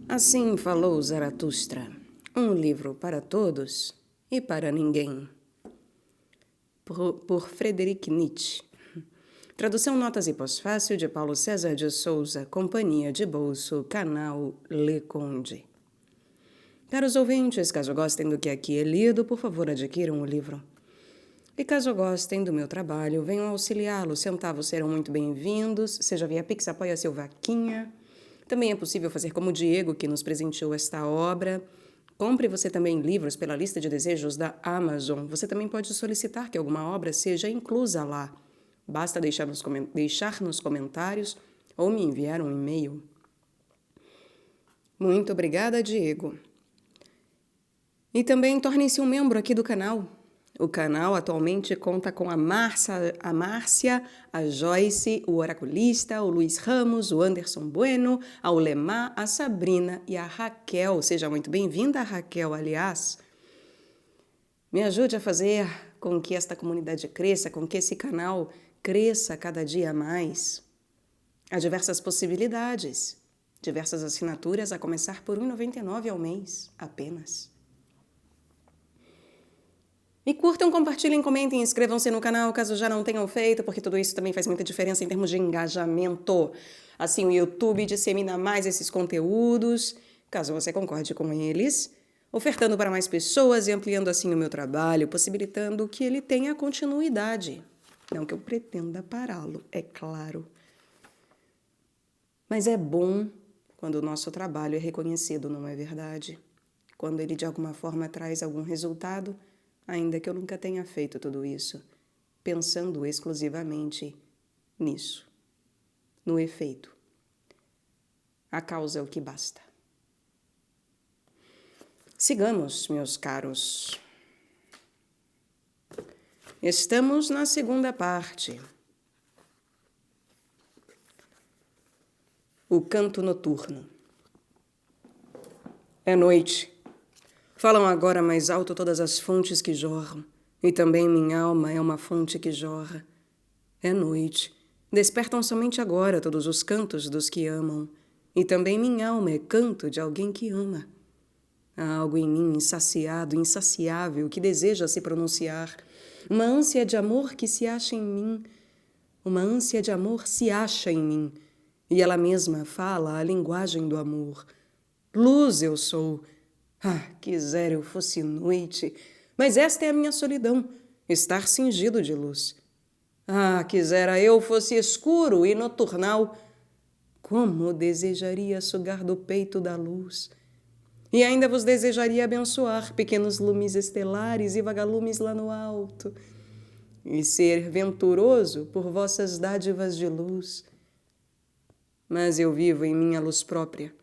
Assim falou Zaratustra, um livro para todos e para ninguém. Por Friedrich Nietzsche. Tradução, notas e pós-fácil de Paulo César de Souza, Companhia de Bolso, canal Le Conde. Caros ouvintes, caso gostem do que aqui é lido, por favor adquiram o livro. E caso gostem do meu trabalho, venham auxiliá-lo. Centavos serão muito bem-vindos, seja via Pix, apoia seu vaquinha. Também é possível fazer como o Diego, que nos presenteou esta obra. Compre você também livros pela lista de desejos da Amazon. Você também pode solicitar que alguma obra seja inclusa lá. Basta deixar nos comentários ou me enviar um e-mail. Muito obrigada, Diego. E também tornem-se um membro aqui do canal. O canal atualmente conta com a Márcia, a Joyce, o Oraculista, o Luiz Ramos, o Anderson Bueno, a Ulemar, a Sabrina e a Raquel. Seja muito bem-vinda, Raquel, aliás. Me ajude a fazer com que esta comunidade cresça, com que esse canal cresça cada dia mais. Há diversas possibilidades, diversas assinaturas, a começar por R$ 1,99 ao mês, apenas. E curtam, compartilhem, comentem, inscrevam-se no canal caso já não tenham feito, porque tudo isso também faz muita diferença em termos de engajamento. Assim o YouTube dissemina mais esses conteúdos, caso você concorde com eles, ofertando para mais pessoas e ampliando assim o meu trabalho, possibilitando que ele tenha continuidade. Não que eu pretenda pará-lo, é claro. Mas é bom quando o nosso trabalho é reconhecido, não é verdade? Quando ele de alguma forma traz algum resultado, ainda que eu nunca tenha feito tudo isso, pensando exclusivamente nisso, no efeito. A causa é o que basta. Sigamos, meus caros. Estamos na segunda parte. O canto noturno. É noite. Falam agora mais alto todas as fontes que jorram, e também minha alma é uma fonte que jorra. É noite. Despertam somente agora todos os cantos dos que amam, e também minha alma é canto de alguém que ama. Há algo em mim insaciado, insaciável, que deseja se pronunciar. Uma ânsia de amor que se acha em mim. Uma ânsia de amor se acha em mim, e ela mesma fala a linguagem do amor. Luz eu sou. Ah, quisera eu fosse noite, mas esta é a minha solidão, estar cingido de luz. Ah, quisera eu fosse escuro e noturnal, como desejaria sugar do peito da luz. E ainda vos desejaria abençoar pequenos lumes estelares e vagalumes lá no alto, e ser venturoso por vossas dádivas de luz. Mas eu vivo em minha luz própria.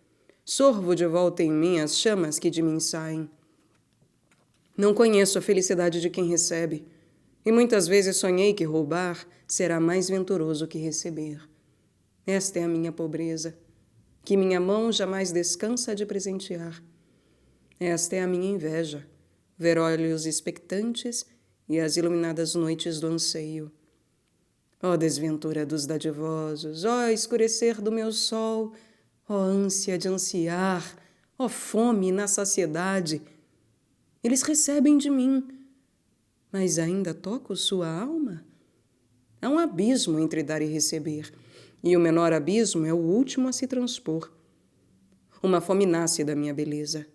Sorvo de volta em mim as chamas que de mim saem. Não conheço a felicidade de quem recebe, e muitas vezes sonhei que roubar será mais venturoso que receber. Esta é a minha pobreza, que minha mão jamais descansa de presentear. Esta é a minha inveja, ver olhos expectantes e as iluminadas noites do anseio. Ó desventura dos dadivosos, ó escurecer do meu sol, ó ânsia de ansiar, ó fome na saciedade. Eles recebem de mim, mas ainda toco sua alma? Há um abismo entre dar e receber, e o menor abismo é o último a se transpor. Uma fome nasce da minha beleza.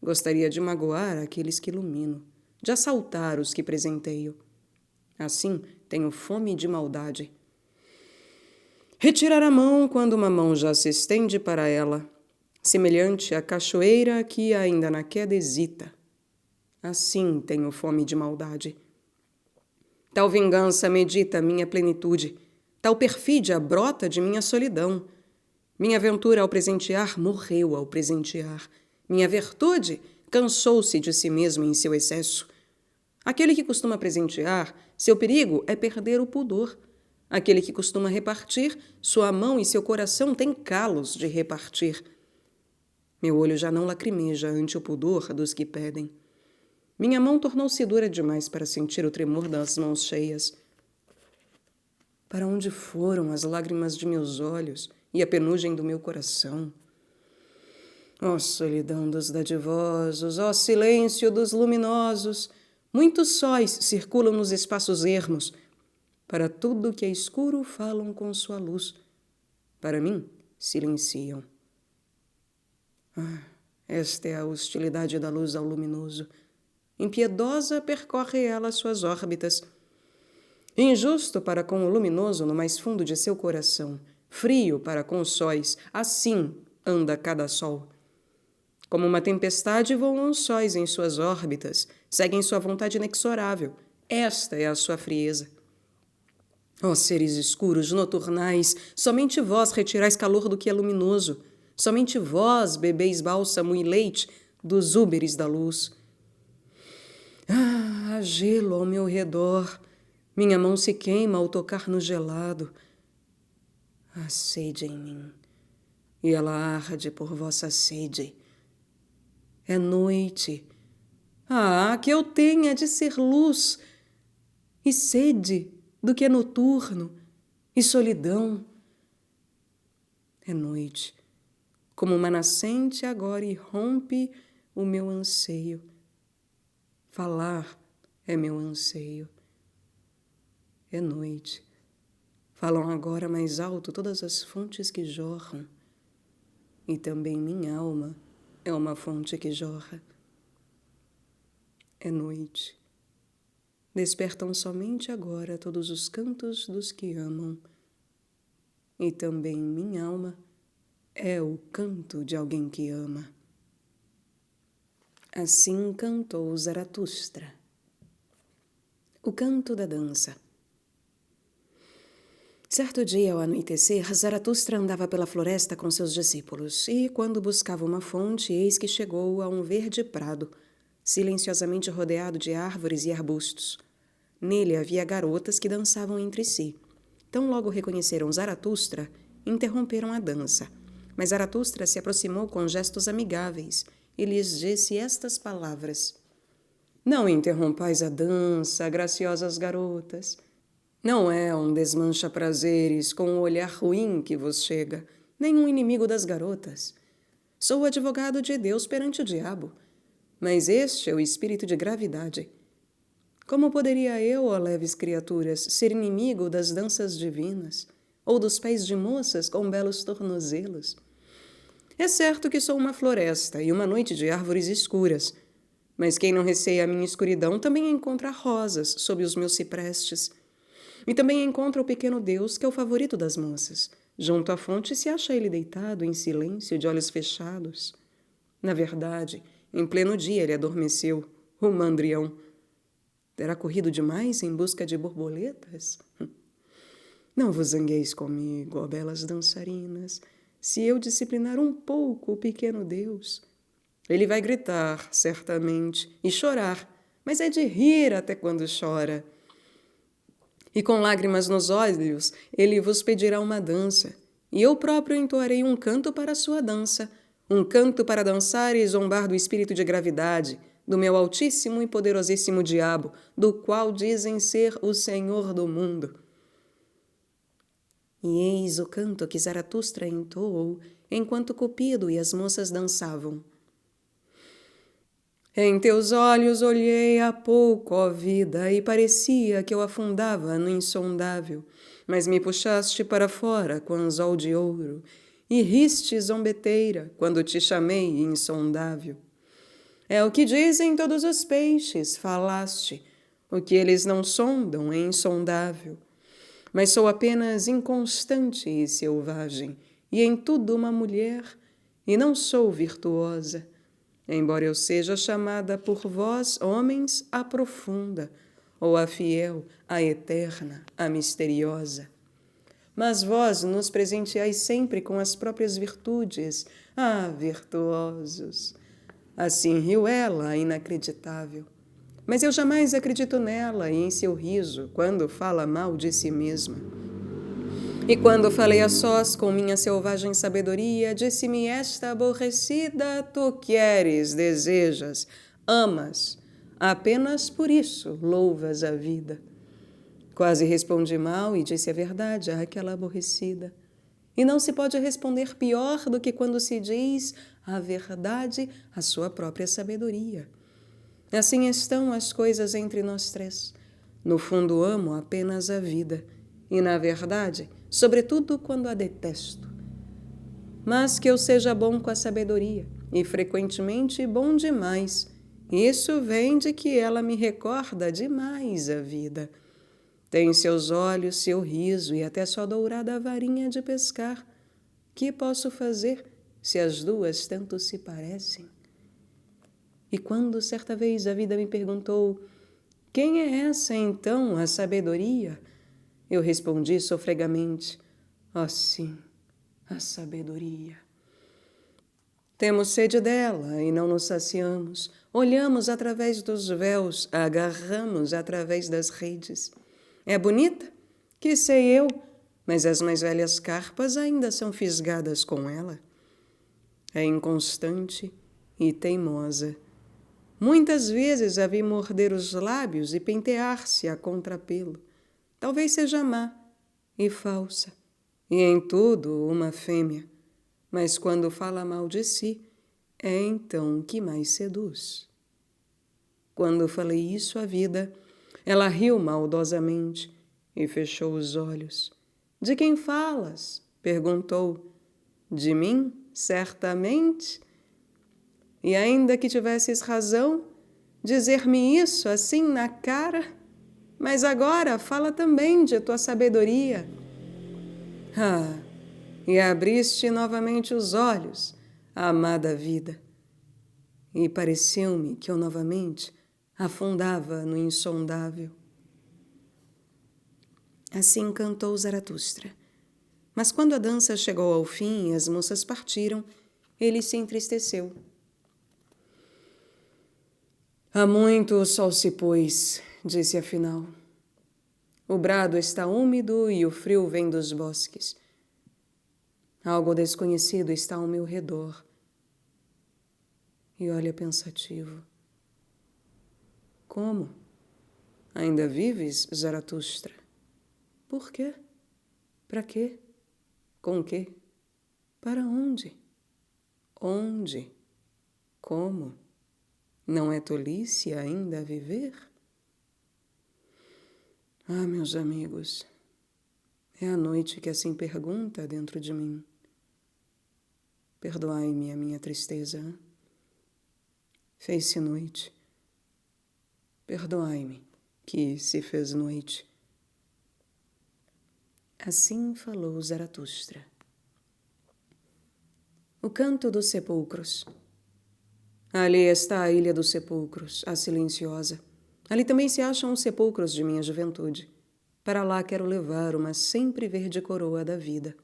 Gostaria de magoar aqueles que ilumino, de assaltar os que presenteio. Assim, tenho fome de maldade. Retirar a mão quando uma mão já se estende para ela, semelhante à cachoeira que ainda na queda hesita. Assim tenho fome de maldade. Tal vingança medita minha plenitude, tal perfídia brota de minha solidão. Minha aventura ao presentear morreu ao presentear. Minha virtude cansou-se de si mesmo em seu excesso. Aquele que costuma presentear, seu perigo é perder o pudor. Aquele que costuma repartir, sua mão e seu coração têm calos de repartir. Meu olho já não lacrimeja ante o pudor dos que pedem. Minha mão tornou-se dura demais para sentir o tremor das mãos cheias. Para onde foram as lágrimas de meus olhos e a penugem do meu coração? Ó solidão dos dadivosos, ó silêncio dos luminosos, muitos sóis circulam nos espaços ermos. Para tudo que é escuro falam com sua luz. Para mim, silenciam. Esta é a hostilidade da luz ao luminoso. Impiedosa percorre ela suas órbitas. Injusto para com o luminoso no mais fundo de seu coração, frio para com os sóis, assim anda cada sol. Como uma tempestade voam os sóis em suas órbitas, seguem sua vontade inexorável. Esta é a sua frieza. Ó seres escuros, noturnais, somente vós retirais calor do que é luminoso. Somente vós bebeis bálsamo e leite dos úberes da luz. Há gelo ao meu redor. Minha mão se queima ao tocar no gelado. Há sede em mim, e ela arde por vossa sede. É noite. Que eu tenha de ser luz, e sede do que é noturno, e solidão. É noite, como uma nascente agora irrompe o meu anseio. Falar é meu anseio. É noite. Falam agora mais alto todas as fontes que jorram. E também minha alma é uma fonte que jorra. É noite. Despertam somente agora todos os cantos dos que amam. E também minha alma é o canto de alguém que ama. Assim cantou Zaratustra. O canto da dança. Certo dia, ao anoitecer, Zaratustra andava pela floresta com seus discípulos, e, quando buscava uma fonte, eis que chegou a um verde prado, silenciosamente rodeado de árvores e arbustos. Nele havia garotas que dançavam entre si. Tão logo reconheceram Zaratustra, interromperam a dança. Mas Zaratustra se aproximou com gestos amigáveis e lhes disse estas palavras: Não interrompais a dança, graciosas garotas. Não é um desmancha-prazeres com o olhar ruim que vos chega, nem um inimigo das garotas. Sou o advogado de Deus perante o diabo, mas este é o espírito de gravidade. Como poderia eu, ó leves criaturas, ser inimigo das danças divinas, ou dos pés de moças com belos tornozelos? É certo que sou uma floresta e uma noite de árvores escuras, mas quem não receia a minha escuridão também encontra rosas sob os meus ciprestes. E também encontra o pequeno Deus, que é o favorito das moças. Junto à fonte se acha ele deitado em silêncio, de olhos fechados. Na verdade, em pleno dia ele adormeceu, o mandrião. Terá corrido demais em busca de borboletas? Não vos zangueis comigo, ó belas dançarinas, se eu disciplinar um pouco o pequeno Deus. Ele vai gritar, certamente, e chorar, mas é de rir até quando chora. E com lágrimas nos olhos, ele vos pedirá uma dança, e eu próprio entoarei um canto para a sua dança, um canto para dançar e zombar do espírito de gravidade, do meu altíssimo e poderosíssimo diabo, do qual dizem ser o senhor do mundo. E eis o canto que Zaratustra entoou, enquanto Cupido e as moças dançavam. Em teus olhos olhei há pouco, ó vida, e parecia que eu afundava no insondável, mas me puxaste para fora com anzol de ouro, e riste zombeteira quando te chamei insondável. É o que dizem todos os peixes, falaste, o que eles não sondam é insondável. Mas sou apenas inconstante e selvagem, e em tudo uma mulher, e não sou virtuosa. Embora eu seja chamada por vós, homens, a profunda, ou a fiel, a eterna, a misteriosa. mas vós nos presenteais sempre com as próprias virtudes. Ah, virtuosos! Assim riu ela, inacreditável. Mas eu jamais acredito nela e em seu riso, quando fala mal de si mesma. E quando falei a sós com minha selvagem sabedoria, disse-me esta aborrecida: tu queres, desejas, amas. Apenas por isso louvas a vida. Quase respondi mal e disse a verdade àquela aborrecida. E não se pode responder pior do que quando se diz a verdade à sua própria sabedoria. Assim estão as coisas entre nós três. No fundo amo apenas a vida, e na verdade, sobretudo quando a detesto. Mas que eu seja bom com a sabedoria, e frequentemente bom demais. Isso vem de que ela me recorda demais a vida. Tem seus olhos, seu riso e até sua dourada varinha de pescar. Que posso fazer se as duas tanto se parecem? E quando certa vez a vida me perguntou: quem é essa então, a sabedoria? Eu respondi sofregamente: oh, sim, a sabedoria. Temos sede dela e não nos saciamos. Olhamos através dos véus, agarramos através das redes. É bonita? Que sei eu, mas as mais velhas carpas ainda são fisgadas com ela. É inconstante e teimosa. Muitas vezes a vi morder os lábios e pentear-se a contrapelo. Talvez seja má e falsa, e em tudo uma fêmea, mas quando fala mal de si, é então que mais seduz. Quando falei isso à vida, ela riu maldosamente e fechou os olhos. De quem falas? Perguntou. De mim, certamente. E ainda que tivesses razão, dizer-me isso assim na cara? Mas agora fala também de tua sabedoria. Ah, e abriste novamente os olhos, amada vida. E pareceu-me que eu novamente afundava no insondável. Assim cantou Zaratustra. Mas quando a dança chegou ao fim e as moças partiram, ele se entristeceu. Há muito o sol se pôs, disse afinal. O brado está úmido e o frio vem dos bosques. Algo desconhecido está ao meu redor. E olha pensativo. Como? Ainda vives, Zaratustra? Por quê? Para quê? Com quê? Para onde? Onde? Como? Não é tolice ainda viver? Ah, meus amigos, é a noite que assim pergunta dentro de mim. Perdoai-me a minha tristeza. Fez-se noite. Perdoai-me que se fez noite. Assim falou Zaratustra. O canto dos sepulcros. Ali está a ilha dos sepulcros, a silenciosa. Ali também se acham os sepulcros de minha juventude. Para lá quero levar uma sempre verde coroa da vida.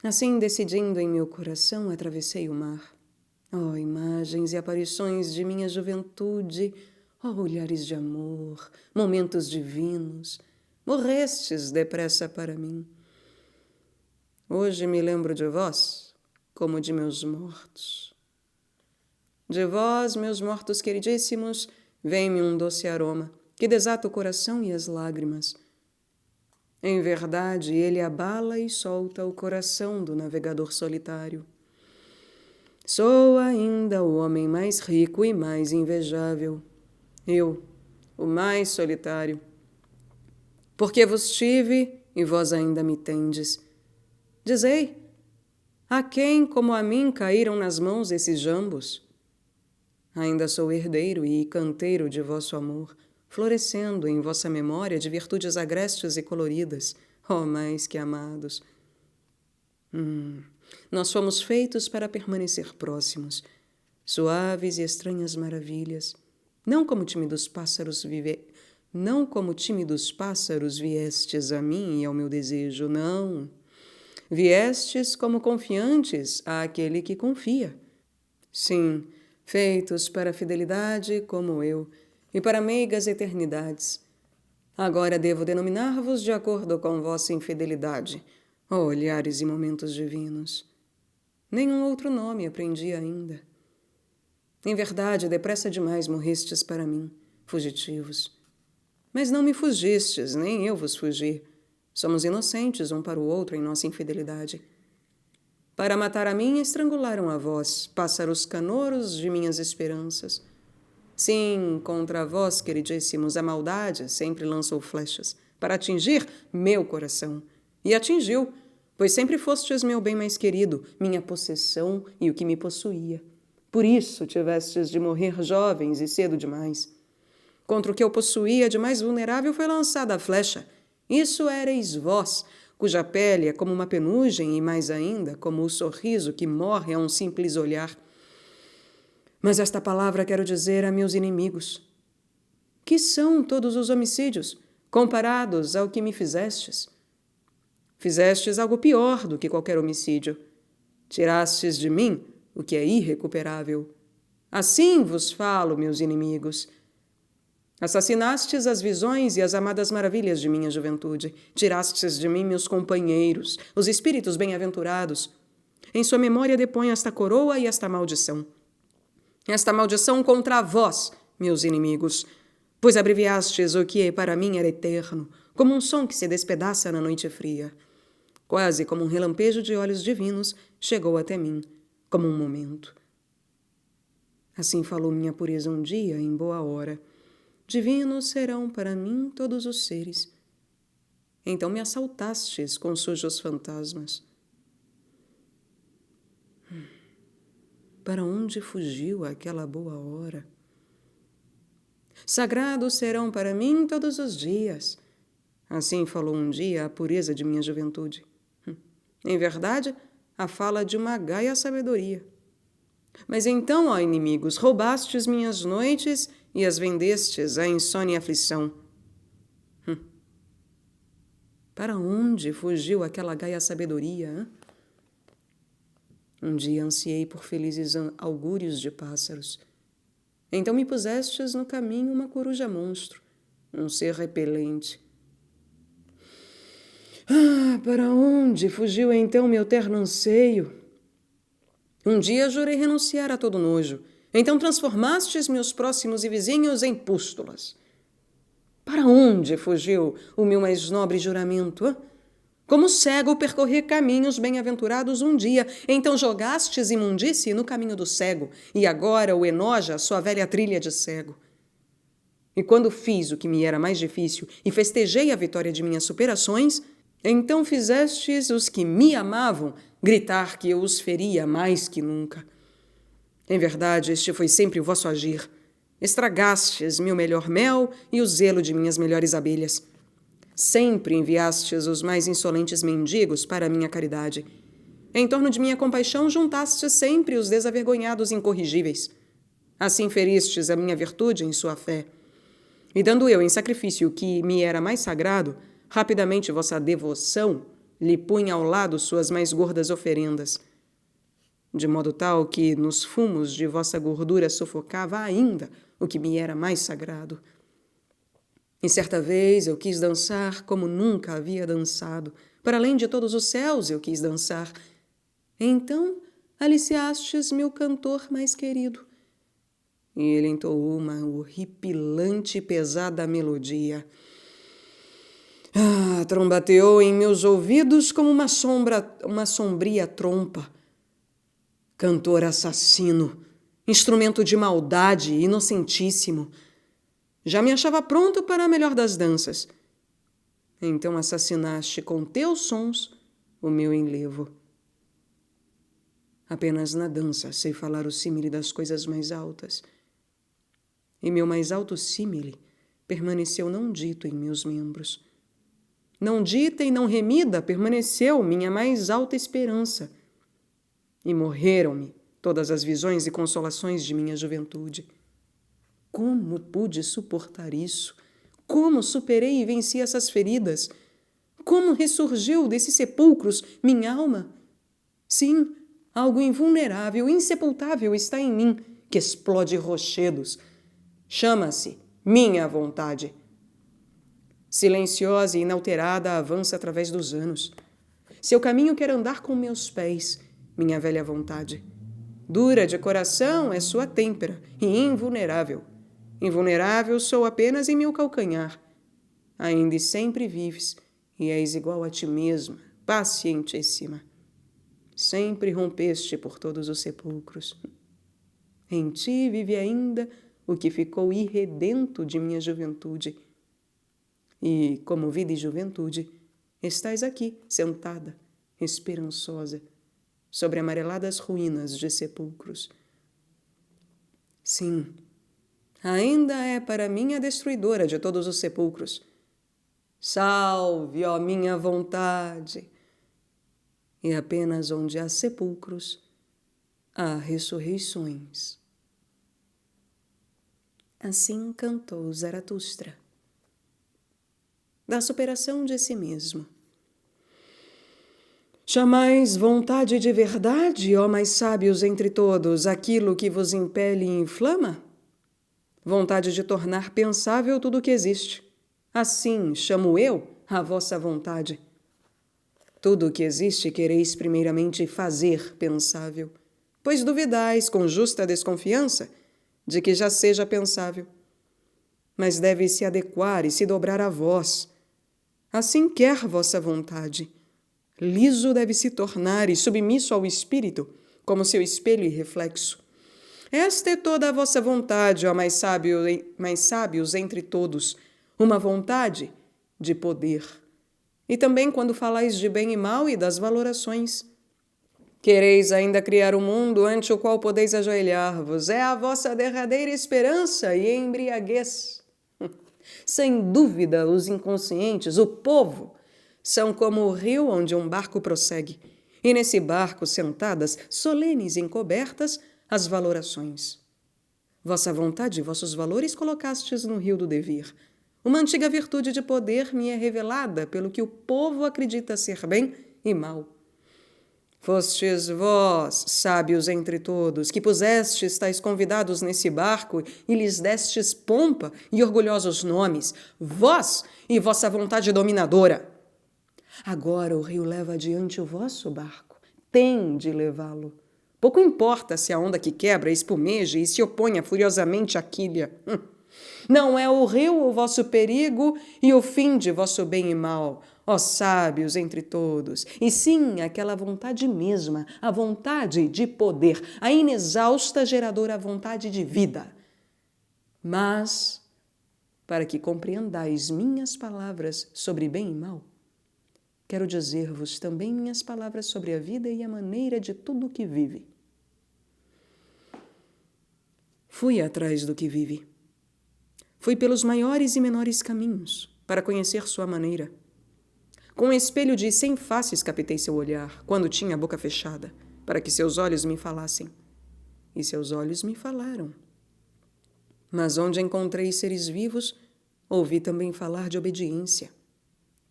Assim, decidindo em meu coração, atravessei o mar. Oh, imagens e aparições de minha juventude, oh, olhares de amor, momentos divinos, morrestes depressa para mim. Hoje me lembro de vós como de meus mortos. De vós, meus mortos queridíssimos, vem-me um doce aroma que desata o coração e as lágrimas. Em verdade, ele abala e solta o coração do navegador solitário. Sou ainda o homem mais rico e mais invejável. Eu, o mais solitário. Porque vos tive e vós ainda me tendes. Dizei, a quem como a mim caíram nas mãos esses jambos? Ainda sou herdeiro e canteiro de vosso amor, florescendo em vossa memória de virtudes agrestes e coloridas, oh, mais que amados. Nós fomos feitos para permanecer próximos, suaves e estranhas maravilhas, não como tímidos pássaros Não como tímidos pássaros viestes a mim e ao meu desejo, não. Viestes como confiantes àquele que confia. Sim, feitos para a fidelidade como eu, e para meigas eternidades. Agora devo denominar-vos de acordo com vossa infidelidade, ó olhares e momentos divinos. Nenhum outro nome aprendi ainda. Em verdade, depressa demais morrestes para mim, fugitivos. Mas não me fugistes, nem eu vos fugi. Somos inocentes um para o outro em nossa infidelidade. Para matar a mim, estrangularam a vós, pássaros canoros de minhas esperanças. Sim, contra vós, queridíssimos, a maldade sempre lançou flechas, para atingir meu coração. E atingiu, pois sempre fostes meu bem mais querido, minha possessão e o que me possuía. Por isso tivestes de morrer jovens e cedo demais. Contra o que eu possuía de mais vulnerável foi lançada a flecha. Isso éreis vós, cuja pele é como uma penugem e, mais ainda, como o sorriso que morre a um simples olhar. Mas esta palavra quero dizer a meus inimigos. Que são todos os homicídios, comparados ao que me fizestes? Fizestes algo pior do que qualquer homicídio. Tirastes de mim o que é irrecuperável. Assim vos falo, meus inimigos. Assassinastes as visões e as amadas maravilhas de minha juventude. Tirastes de mim meus companheiros, os espíritos bem-aventurados. Em sua memória deponho esta coroa e esta maldição. Esta maldição contra vós, meus inimigos, pois abreviastes o que para mim era eterno, como um som que se despedaça na noite fria. Quase como um relampejo de olhos divinos, chegou até mim, como um momento. Assim falou minha pureza um dia, em boa hora. Divinos serão para mim todos os seres. Então me assaltastes com sujos fantasmas. Para onde fugiu aquela boa hora? Sagrados serão para mim todos os dias. Assim falou um dia a pureza de minha juventude. Em verdade, a fala de uma gaia sabedoria. Mas então, ó inimigos, roubastes minhas noites e as vendestes à insônia e aflição. Para onde fugiu aquela gaia sabedoria, hein? Um dia ansiei por felizes augúrios de pássaros. Então me pusestes no caminho uma coruja monstro, um ser repelente. Para onde fugiu então meu terno anseio? Um dia jurei renunciar a todo nojo. Então transformastes meus próximos e vizinhos em pústulas. Para onde fugiu o meu mais nobre juramento? Como cego percorrer caminhos bem-aventurados um dia, então jogastes imundície no caminho do cego, e agora o enoja a sua velha trilha de cego. E quando fiz o que me era mais difícil e festejei a vitória de minhas superações, então fizestes os que me amavam gritar que eu os feria mais que nunca. Em verdade, este foi sempre o vosso agir. Estragastes meu melhor mel e o zelo de minhas melhores abelhas. Sempre enviastes os mais insolentes mendigos para a minha caridade. Em torno de minha compaixão juntastes sempre os desavergonhados incorrigíveis. Assim feristes a minha virtude em sua fé. E dando eu em sacrifício o que me era mais sagrado, rapidamente vossa devoção lhe punha ao lado suas mais gordas oferendas, de modo tal que nos fumos de vossa gordura sufocava ainda o que me era mais sagrado. E certa vez eu quis dançar como nunca havia dançado. Para além de todos os céus eu quis dançar. Então aliciastes meu cantor mais querido. E ele entoou uma horripilante e pesada melodia. Trombateou em meus ouvidos como uma sombria trompa. Cantor assassino, instrumento de maldade, inocentíssimo. Já me achava pronto para a melhor das danças. Então assassinaste com teus sons o meu enlevo. Apenas na dança sei falar o símile das coisas mais altas. E meu mais alto símile permaneceu não dito em meus membros. Não dita e não remida permaneceu minha mais alta esperança. E morreram-me todas as visões e consolações de minha juventude. Como pude suportar isso? Como superei e venci essas feridas? Como ressurgiu desses sepulcros minha alma? Sim, algo invulnerável, insepultável está em mim, que explode rochedos. Chama-se minha vontade. Silenciosa e inalterada avança através dos anos. Seu caminho quer andar com meus pés, minha velha vontade. Dura de coração é sua têmpera e invulnerável. Invulnerável sou apenas em meu calcanhar. Ainda e sempre vives, e és igual a ti mesma, pacientíssima. Sempre rompeste por todos os sepulcros. Em ti vive ainda o que ficou irredento de minha juventude. E, como vida e juventude, estás aqui, sentada, esperançosa, sobre amareladas ruínas de sepulcros. Sim, ainda é para mim a destruidora de todos os sepulcros. Salve, ó minha vontade! E apenas onde há sepulcros, há ressurreições. Assim cantou Zaratustra. Da superação de si mesmo. Chamais vontade de verdade, ó mais sábios entre todos, aquilo que vos impele e inflama? Vontade de tornar pensável tudo o que existe. Assim chamo eu a vossa vontade. Tudo o que existe quereis primeiramente fazer pensável, pois duvidais com justa desconfiança de que já seja pensável. Mas deve se adequar e se dobrar a vós. Assim quer vossa vontade. Liso deve se tornar e submisso ao espírito, como seu espelho e reflexo. Esta é toda a vossa vontade, ó mais sábios entre todos, uma vontade de poder. E também quando falais de bem e mal e das valorações. Quereis ainda criar um mundo ante o qual podeis ajoelhar-vos. É a vossa derradeira esperança e embriaguez. Sem dúvida, os inconscientes, o povo, são como o rio onde um barco prossegue. E nesse barco, sentadas, solenes e encobertas, as valorações. Vossa vontade e vossos valores colocastes no rio do devir. Uma antiga virtude de poder me é revelada pelo que o povo acredita ser bem e mal. Fostes vós, sábios entre todos, que pusestes tais convidados nesse barco e lhes destes pompa e orgulhosos nomes, vós e vossa vontade dominadora. Agora o rio leva adiante o vosso barco, tem de levá-lo. Pouco importa se a onda que quebra espumeje e se oponha furiosamente à quilha. Não é o rio o vosso perigo e o fim de vosso bem e mal, ó sábios entre todos, e sim aquela vontade mesma, a vontade de poder, a inexausta geradora vontade de vida. Mas, para que compreendais minhas palavras sobre bem e mal, quero dizer-vos também minhas palavras sobre a vida e a maneira de tudo o que vive. Fui atrás do que vive. Fui pelos maiores e menores caminhos, para conhecer sua maneira. Com um espelho de 100 faces captei seu olhar, quando tinha a boca fechada, para que seus olhos me falassem. E seus olhos me falaram. Mas onde encontrei seres vivos, ouvi também falar de obediência.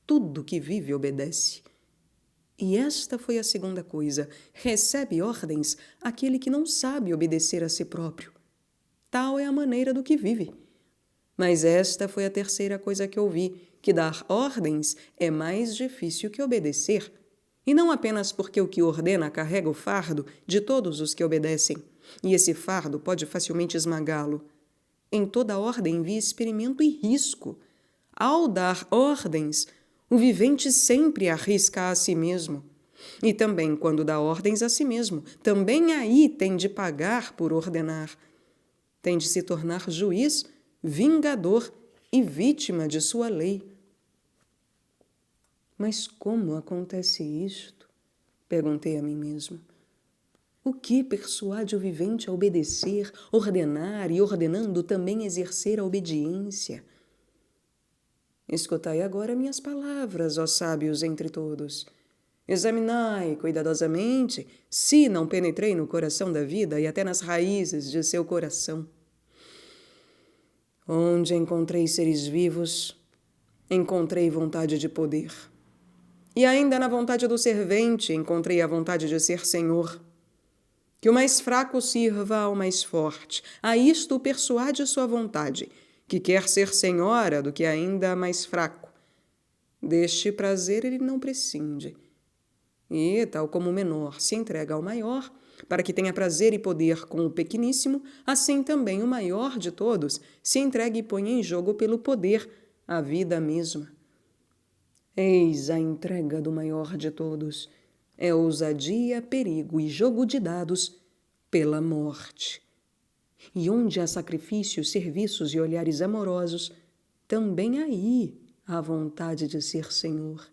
Tudo que vive obedece. E esta foi a segunda coisa. Recebe ordens aquele que não sabe obedecer a si próprio. Tal é a maneira do que vive. Mas esta foi a terceira coisa que ouvi, que dar ordens é mais difícil que obedecer. E não apenas porque o que ordena carrega o fardo de todos os que obedecem, e esse fardo pode facilmente esmagá-lo. Em toda ordem vi experimento e risco. Ao dar ordens, o vivente sempre arrisca a si mesmo. E também quando dá ordens a si mesmo, também aí tem de pagar por ordenar. Tem de se tornar juiz, vingador e vítima de sua lei. Mas como acontece isto? Perguntei a mim mesmo. O que persuade o vivente a obedecer, ordenar e, ordenando, também exercer a obediência? Escutai agora minhas palavras, ó sábios entre todos. Examinai cuidadosamente se não penetrei no coração da vida e até nas raízes de seu coração. Onde encontrei seres vivos, encontrei vontade de poder. E ainda na vontade do servente encontrei a vontade de ser senhor. Que o mais fraco sirva ao mais forte, a isto o persuade sua vontade, que quer ser senhora do que ainda mais fraco. Deste prazer ele não prescinde. E, tal como o menor se entrega ao maior, para que tenha prazer e poder com o pequeníssimo, assim também o maior de todos se entrega e põe em jogo pelo poder a vida mesma. Eis a entrega do maior de todos. É ousadia, perigo e jogo de dados pela morte. E onde há sacrifícios, serviços e olhares amorosos, também aí há vontade de ser senhor.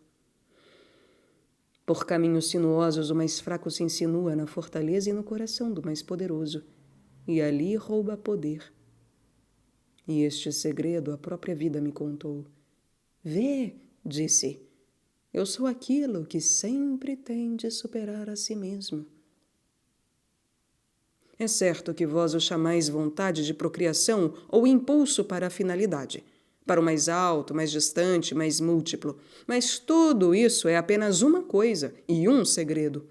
Por caminhos sinuosos, o mais fraco se insinua na fortaleza e no coração do mais poderoso, e ali rouba poder. E este segredo a própria vida me contou. Vê, disse, eu sou aquilo que sempre tem de superar a si mesmo. É certo que vós o chamais vontade de procriação ou impulso para a finalidade, para o mais alto, mais distante, mais múltiplo, mas tudo isso é apenas uma coisa e um segredo.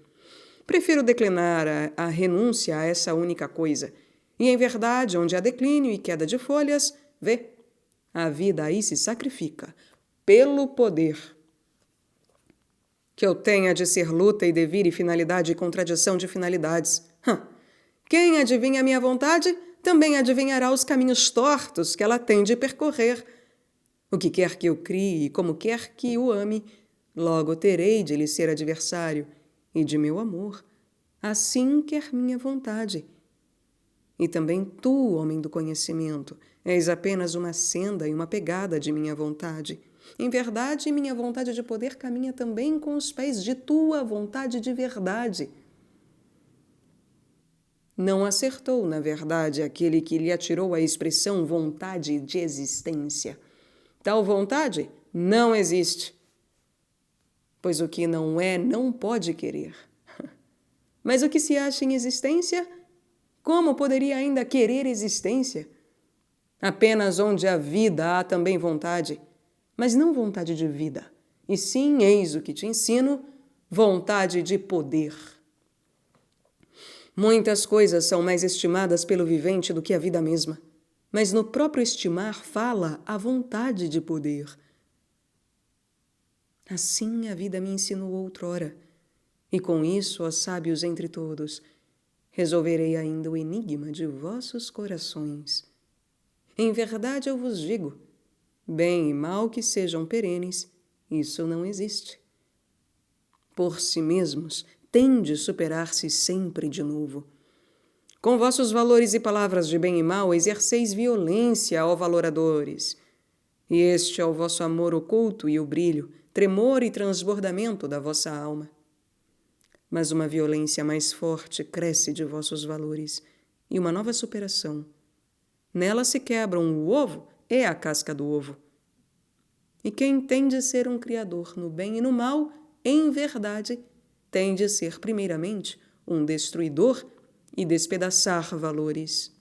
Prefiro declinar a renúncia a essa única coisa, e em verdade, onde há declínio e queda de folhas, vê, a vida aí se sacrifica, pelo poder. Que eu tenha de ser luta e devir e finalidade e contradição de finalidades. Quem adivinha a minha vontade, também adivinhará os caminhos tortos que ela tem de percorrer. O que quer que eu crie e como quer que o ame, logo terei de lhe ser adversário, e de meu amor, assim quer minha vontade. E também tu, homem do conhecimento, és apenas uma senda e uma pegada de minha vontade. Em verdade, minha vontade de poder caminha também com os pés de tua vontade de verdade. Não acertou, na verdade, aquele que lhe atirou a expressão vontade de existência. Tal vontade não existe, pois o que não é não pode querer. Mas o que se acha em existência, como poderia ainda querer existência? Apenas onde há vida há também vontade, mas não vontade de vida, e sim, eis o que te ensino, vontade de poder. Muitas coisas são mais estimadas pelo vivente do que a vida mesma, mas no próprio estimar fala a vontade de poder. Assim a vida me ensinou outrora, e com isso, ó sábios entre todos, resolverei ainda o enigma de vossos corações. Em verdade eu vos digo, bem e mal que sejam perenes, isso não existe. Por si mesmos, têm de superar-se sempre de novo. Com vossos valores e palavras de bem e mal, exerceis violência, ó valoradores. E este é o vosso amor oculto e o brilho, tremor e transbordamento da vossa alma. Mas uma violência mais forte cresce de vossos valores, e uma nova superação. Nela se quebram o ovo e a casca do ovo. E quem tem de ser um criador no bem e no mal, em verdade, tem de ser primeiramente um destruidor e despedaçar valores.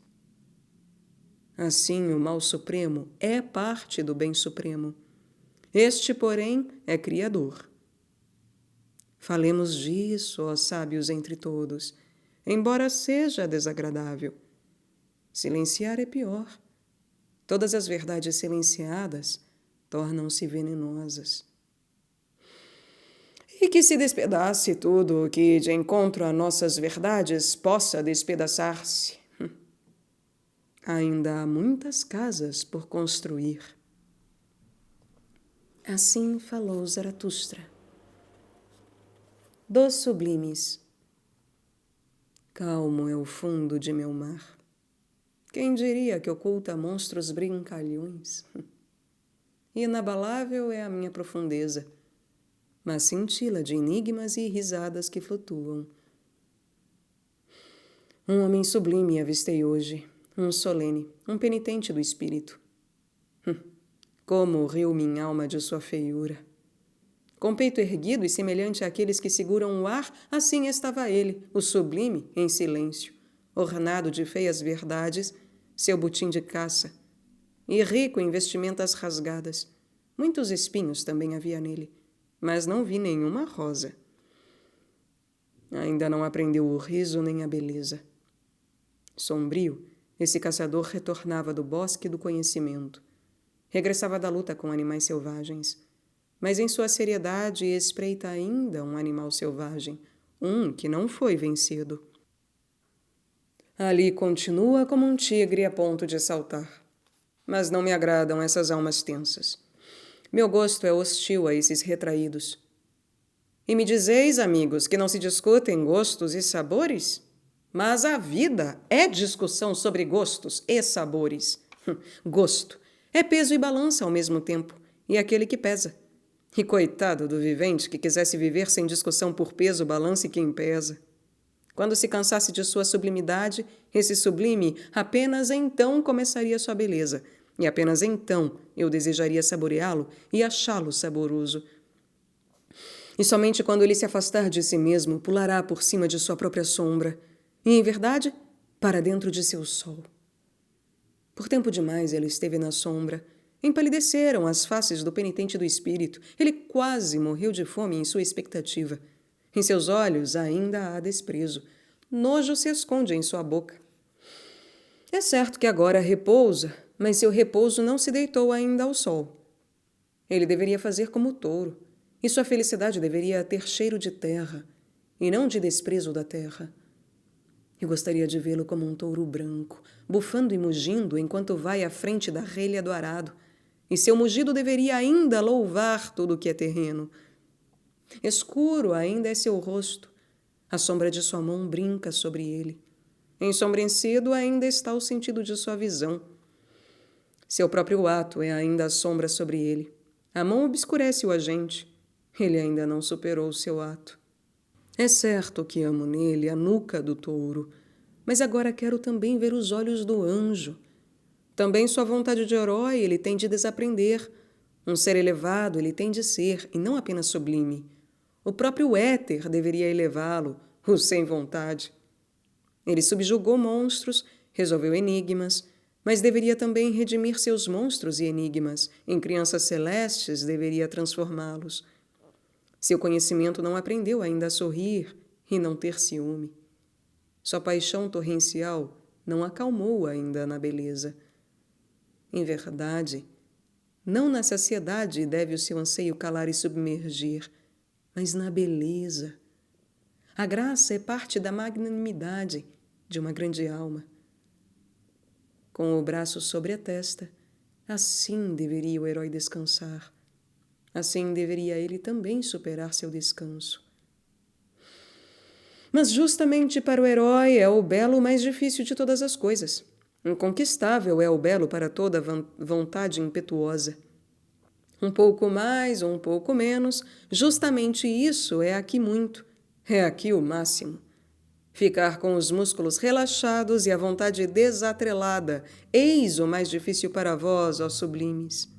Assim, o mal supremo é parte do bem supremo. Este, porém, é criador. Falemos disso, ó sábios entre todos, embora seja desagradável. Silenciar é pior. Todas as verdades silenciadas tornam-se venenosas. E que se despedace tudo o que, de encontro a nossas verdades, possa despedaçar-se. Ainda há muitas casas por construir. Assim falou Zaratustra. Dos sublimes. Calmo é o fundo de meu mar. Quem diria que oculta monstros brincalhões? Inabalável é a minha profundeza, mas cintila de enigmas e risadas que flutuam. Um homem sublime avistei hoje, um solene, um penitente do espírito. Como riu minha alma de sua feiura. Com peito erguido e semelhante àqueles que seguram o ar, assim estava ele, o sublime, em silêncio, ornado de feias verdades, seu butim de caça. e rico em vestimentas rasgadas. Muitos espinhos também havia nele, mas não vi nenhuma rosa. Ainda não aprendeu o riso nem a beleza. Sombrio, esse caçador retornava do bosque do conhecimento. Regressava da luta com animais selvagens. Mas em sua seriedade espreita ainda um animal selvagem, um que não foi vencido. Ali continua como um tigre a ponto de saltar. Mas não me agradam essas almas tensas. Meu gosto é hostil a esses retraídos. E me dizeis, amigos, que não se discutem gostos e sabores? Mas a vida é discussão sobre gostos e sabores. Gosto é peso e balança ao mesmo tempo, e aquele que pesa. E coitado do vivente que quisesse viver sem discussão por peso, balança e quem pesa. Quando se cansasse de sua sublimidade, esse sublime apenas então começaria sua beleza, e apenas então eu desejaria saboreá-lo e achá-lo saboroso. E somente quando ele se afastar de si mesmo, pulará por cima de sua própria sombra, e, em verdade, para dentro de seu sol. Por tempo demais ele esteve na sombra. Empalideceram as faces do penitente do espírito. Ele quase morreu de fome em sua expectativa. Em seus olhos ainda há desprezo. Nojo se esconde em sua boca. É certo que agora repousa, mas seu repouso não se deitou ainda ao sol. Ele deveria fazer como o touro, e sua felicidade deveria ter cheiro de terra, e não de desprezo da terra. Eu gostaria de vê-lo como um touro branco, bufando e mugindo enquanto vai à frente da relha do arado, e seu mugido deveria ainda louvar tudo o que é terreno. Escuro ainda é seu rosto, a sombra de sua mão brinca sobre ele. Ensombrecido ainda está o sentido de sua visão. Seu próprio ato é ainda a sombra sobre ele. A mão obscurece o agente. Ele ainda não superou o seu ato. É certo que amo nele a nuca do touro, mas agora quero também ver os olhos do anjo. Também sua vontade de herói ele tem de desaprender. Um ser elevado ele tem de ser, e não apenas sublime. O próprio éter deveria elevá-lo, o sem vontade. Ele subjugou monstros, resolveu enigmas, mas deveria também redimir seus monstros e enigmas. Em crianças celestes deveria transformá-los. Seu conhecimento não aprendeu ainda a sorrir e não ter ciúme. Sua paixão torrencial não acalmou ainda na beleza. Em verdade, não na saciedade deve o seu anseio calar e submergir, mas na beleza. A graça é parte da magnanimidade de uma grande alma. Com o braço sobre a testa, assim deveria o herói descansar. Assim deveria ele também superar seu descanso. Mas justamente para o herói é o belo mais difícil de todas as coisas. Inconquistável é o belo para toda vontade impetuosa. Um pouco mais ou um pouco menos, justamente isso é aqui muito, é aqui o máximo. Ficar com os músculos relaxados e a vontade desatrelada, eis o mais difícil para vós, ó sublimes.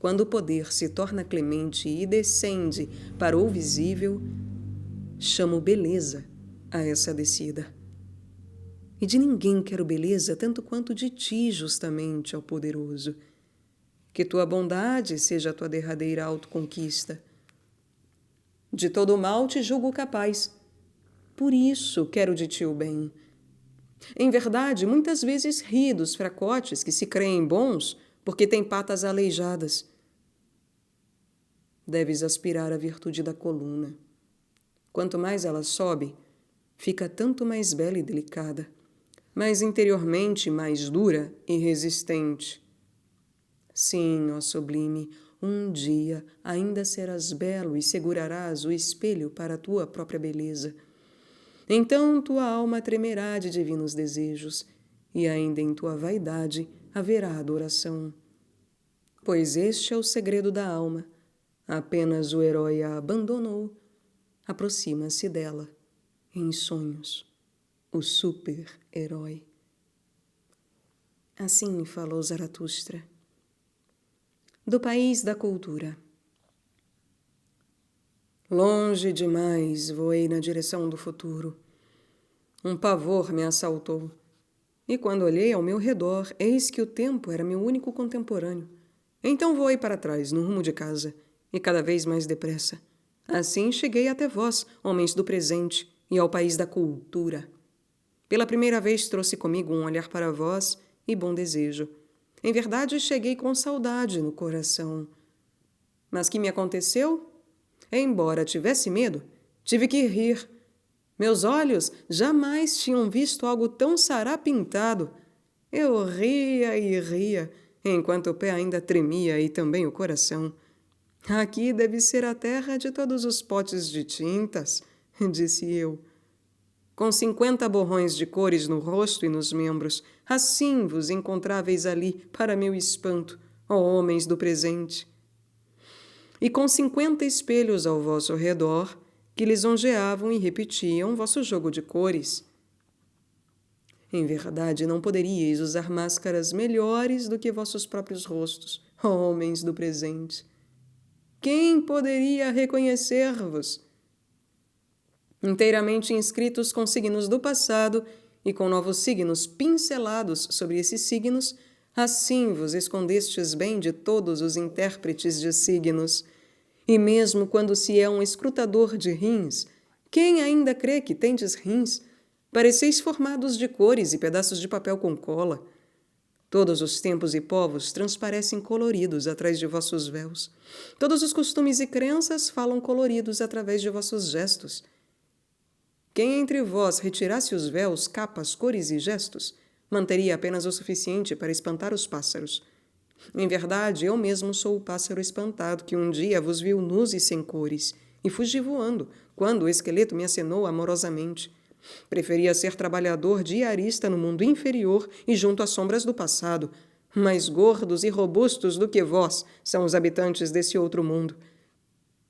Quando o poder se torna clemente e descende para o visível, chamo beleza a essa descida. E de ninguém quero beleza tanto quanto de ti, justamente, ó poderoso. Que tua bondade seja a tua derradeira autoconquista. De todo o mal te julgo capaz. Por isso quero de ti o bem. Em verdade, muitas vezes ri dos fracotes que se creem bons porque têm patas aleijadas. Deves aspirar à virtude da coluna. Quanto mais ela sobe, fica tanto mais bela e delicada, mas interiormente mais dura e resistente. Sim, ó sublime, um dia ainda serás belo e segurarás o espelho para a tua própria beleza. Então tua alma tremerá de divinos desejos, e ainda em tua vaidade haverá adoração. Pois este é o segredo da alma. Apenas o herói a abandonou. Aproxima-se dela, em sonhos, o super-herói. Assim falou Zaratustra. Do país da cultura. Longe demais voei na direção do futuro. Um pavor me assaltou. E quando olhei ao meu redor, eis que o tempo era meu único contemporâneo. Então voei para trás, no rumo de casa, e cada vez mais depressa. Assim cheguei até vós, homens do presente, e ao país da cultura. Pela primeira vez trouxe comigo um olhar para vós e bom desejo. Em verdade, cheguei com saudade no coração. Mas que me aconteceu? Embora tivesse medo, tive que rir. Meus olhos jamais tinham visto algo tão sarapintado. Eu ria e ria, enquanto o pé ainda tremia e também o coração. Aqui deve ser a terra de todos os potes de tintas, disse eu. Com 50 borrões de cores no rosto e nos membros, assim vos encontráveis ali, para meu espanto, ó homens do presente. E com 50 espelhos ao vosso redor, que lisonjeavam e repetiam vosso jogo de cores. Em verdade, não poderíeis usar máscaras melhores do que vossos próprios rostos, ó homens do presente. Quem poderia reconhecer-vos? Inteiramente inscritos com signos do passado e com novos signos pincelados sobre esses signos, assim vos escondestes bem de todos os intérpretes de signos. E mesmo quando se é um escrutador de rins, quem ainda crê que tendes rins? Pareceis formados de cores e pedaços de papel com cola. Todos os tempos e povos transparecem coloridos atrás de vossos véus. Todos os costumes e crenças falam coloridos através de vossos gestos. Quem entre vós retirasse os véus, capas, cores e gestos, manteria apenas o suficiente para espantar os pássaros. Em verdade, eu mesmo sou o pássaro espantado que um dia vos viu nus e sem cores, e fugi voando, quando o esqueleto me acenou amorosamente. Preferia ser trabalhador diarista no mundo inferior e junto às sombras do passado. Mais gordos e robustos do que vós são os habitantes desse outro mundo.